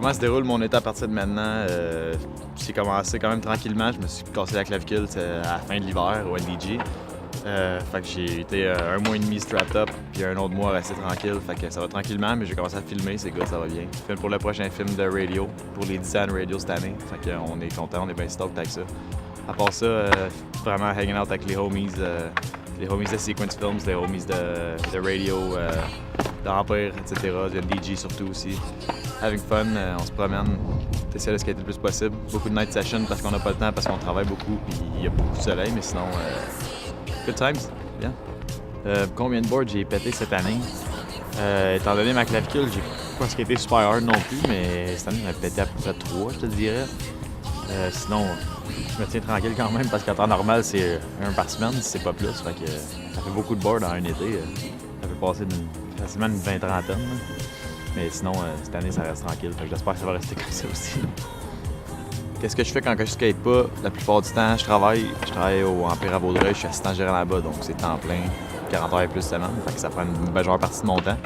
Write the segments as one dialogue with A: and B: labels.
A: Comment se déroule mon été à partir de maintenant? J'ai commencé quand même tranquillement. Je me suis cassé la clavicule à la fin de l'hiver au NDG. Fait que j'ai été un mois et demi strapped up, puis un autre mois resté tranquille. Fait que ça va tranquillement, mais j'ai commencé à filmer, c'est good, ça va bien. Je filme pour le prochain film de radio, pour les 10 ans de radio cette année. Fait qu'on est content, on est bien stoked avec ça. À part ça, vraiment hanging out avec les homies de Sequence Films, les homies de radio, d'Empire, etc., de NDG surtout aussi. Having fun, on se promène, on essaie de skater le plus possible. Beaucoup de night sessions parce qu'on n'a pas le temps, parce qu'on travaille beaucoup, puis il y a beaucoup de soleil, mais sinon, good times, bien. Combien de boards j'ai pété cette année? Étant donné ma clavicule, j'ai pas skaté super hard non plus, mais cette année, j'en ai pété à peu près 3, je te dirais. Sinon, je me tiens tranquille quand même parce qu'en temps normal, c'est un par semaine, si c'est pas plus. Fait que ça fait beaucoup de boards en un été. Ça peut passer facilement une 20-30. Mais sinon, cette année, ça reste tranquille. Fait que j'espère que ça va rester comme ça aussi. Qu'est-ce que je fais quand je skate pas? La plupart du temps, je travaille au Empire à Vaudreuil, je suis assistant gérant là-bas, donc c'est temps plein, 40 heures et plus semaine. Fait que ça prend une majeure partie de mon temps.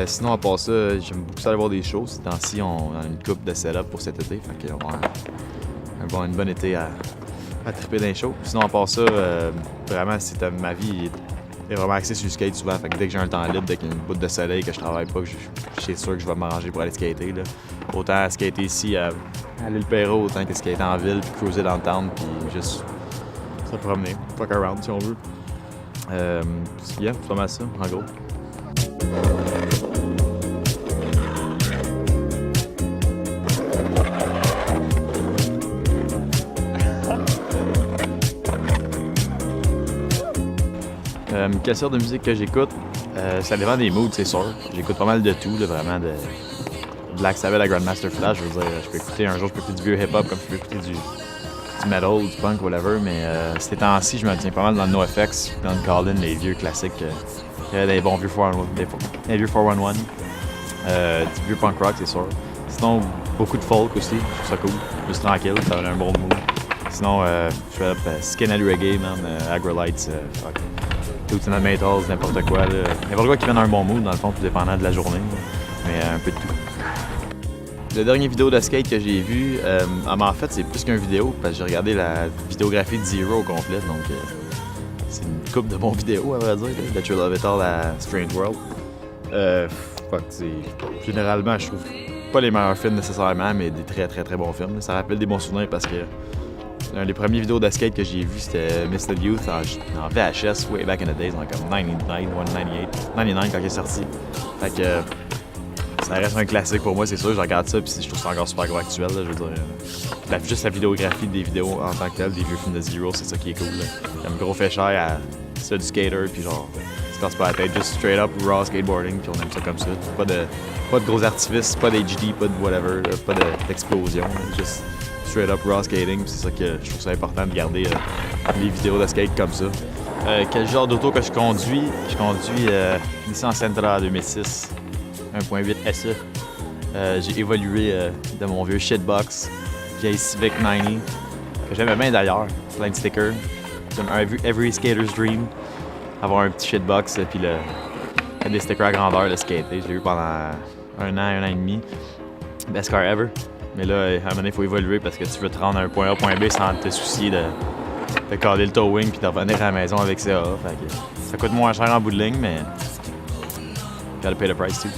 A: Sinon, à part ça, j'aime beaucoup ça aller voir des shows. Ces temps-ci, on a une coupe de setup pour cet été. Fait qu'on va avoir une bonne été à triper dans les shows. Sinon, à part ça, vraiment, ma vie est vraiment axée sur le skate souvent. Fait que dès que j'ai un temps libre, dès qu'il y a une bout de soleil, que je travaille pas, que je suis sûr que je vais m'arranger pour aller skater. Là. Autant skater ici à l'île Perrault, autant que skater en ville, puis cruiser dans le town, puis juste se promener, fuck around si on veut. Yeah, c'est pas mal ça, en gros. Quelle sorte de musique que j'écoute? Ça dépend des moods, c'est sûr. J'écoute pas mal de tout, là, vraiment, de Black Sabbath à Grandmaster Flash. Je veux dire, je peux écouter un jour, je peux écouter du vieux hip-hop comme je peux écouter du metal, du punk, whatever, mais ces temps-ci, je me tiens pas mal dans le NoFX, dans le Colin, les vieux classiques. Il y a des bons vieux 411, du vieux punk rock, c'est sûr. Sinon, beaucoup de folk aussi, je trouve ça cool, juste tranquille, ça donne un bon mood. Sinon, je fais skinhead reggae, man, Agrolites, fuck. Tout in metals, n'importe quoi. N'importe quoi qui vient dans un bon mood, dans le fond, tout dépendant de la journée. Là. Mais un peu de tout. La dernière vidéo de skate que j'ai vue, en fait, c'est plus qu'une vidéo, parce que j'ai regardé la vidéographie de Zero au complet. Donc, c'est une couple de bons vidéos, à vrai dire. That You Love It All à Strange World. Généralement, je trouve pas les meilleurs films nécessairement, mais des très, très, très bons films. Là. Ça rappelle des bons souvenirs parce que l'un des premiers vidéos de skate que j'ai vu, c'était Mr. Youth en VHS, way back in the days, en comme 99, 99 quand il est sorti. Fait que ça reste un classique pour moi, c'est sûr. Je regarde ça puis je trouve ça encore super gros actuel. Là, je veux dire, juste la vidéographie des vidéos en tant que telle, des vieux films de Zero, c'est ça qui est cool. Là. Comme gros fait cher à ça du skater, puis genre, tu casses pas la tête, juste straight up raw skateboarding, puis on aime ça comme ça. Pas de gros artifices, pas d'HD, pas de whatever, pas d'explosion, juste straight up raw skating, c'est ça que je trouve ça important de garder les vidéos de skate comme ça. Quel genre d'auto que je conduis? Je conduis Nissan Sentra 2006, 1.8 SE. J'ai évolué de mon vieux shitbox, vieille Civic 90, que j'aimais bien d'ailleurs, plein de stickers. Comme every skater's dream, avoir un petit shitbox, puis des stickers à grandeur, le skater. Je l'ai eu pendant un an et demi. Best car ever. Mais là, à un moment donné, il faut évoluer parce que tu veux te rendre à un point A, point B sans te soucier de caler le towing puis de revenir à la maison avec ça. Fait que ça coûte moins cher en bout de ligne, mais gotta pay the price too.